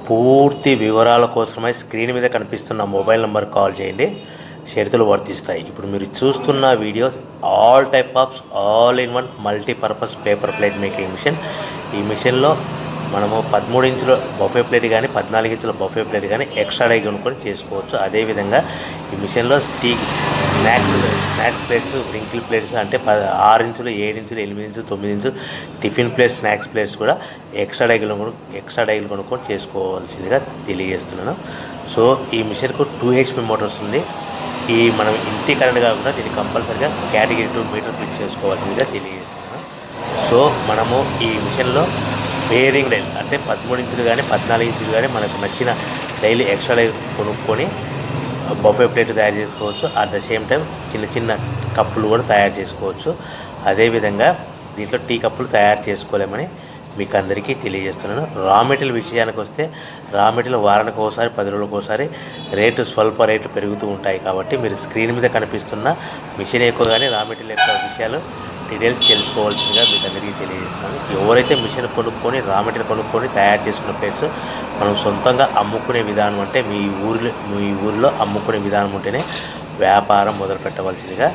పూర్తి వివరాల కోసమై స్క్రీన్ మీద కనిపిస్తున్న మొబైల్ నెంబర్ కాల్ చేయండి. షరతులు వర్తిస్తాయి. ఇప్పుడు మీరు చూస్తున్న videos all type of all in one multipurpose paper plate making machine. ఈ మిషన్లో మనము 13 ఇంచుల బఫే ప్లేట్ కానీ 14 ఇంచుల బఫే ప్లేట్ కానీ ఎక్స్ట్రా డై కొనుక్కొని చేసుకోవచ్చు. అదేవిధంగా ఈ మిషన్లో స్నాక్స్ ప్లేట్స్, రింకిల్ ప్లేట్స్ అంటే 6 ఇంచులు, 7 ఇంచులు, 8 ఇంచులు, 9 ఇంచులు టిఫిన్ ప్లేట్స్, స్నాక్స్ ప్లేట్స్ కూడా ఎక్స్ట్రా డైలు కొనుక్కొని చేసుకోవాల్సిందిగా తెలియజేస్తున్నాను. సో ఈ మిషన్కు 2 HP మోటార్స్ ఉంది. మనం ఇంటి కరెంట్ కాకుండా దీన్ని కంపల్సరీగా కేటగిరీ 2 మీటర్ ఫిట్ చేసుకోవాల్సిందిగా తెలియజేస్తున్నాను. సో మనము ఈ మిషన్లో బేరింగ్ డైల్ అంటే 13 ఇంచులు కానీ 14 ఇంచులు కానీ మనకు నచ్చిన డైలీ ఎక్స్ట్రా డై కొనుక్కొని బఫే ప్లేట్ తయారు చేసుకోవచ్చు. అట్ ద సేమ్ టైం చిన్న చిన్న కప్పులు కూడా తయారు చేసుకోవచ్చు. అదేవిధంగా దీంట్లో టీ కప్పులు తయారు చేసుకోలేమని మీకు అందరికీ తెలియజేస్తున్నాను. రా మెటీరియల్ విషయానికి వస్తే రా మెటీరియల్ వారానికి ఒకసారి 10 రోజులకు ఒకసారి స్వల్ప రేట్లు పెరుగుతూ ఉంటాయి. కాబట్టి మీరు స్క్రీన్ మీద కనిపిస్తున్న మిషన్ ఎక్కువ కానీ రా మెటీరియల్ యొక్క విషయాలు డీటెయిల్స్ తెలుసుకోవాల్సిందిగా మీకు అందరికీ తెలియజేస్తున్నాను. ఎవరైతే మిషన్ కొనుక్కొని రా మెటీరియల్ కొనుక్కొని తయారు చేసుకున్న ప్లేట్స్ మనం సొంతంగా అమ్ముకునే విధానం అంటే మీ ఊరిలో అమ్ముకునే విధానం ఉంటేనే వ్యాపారం మొదలు పెట్టవలసిందిగా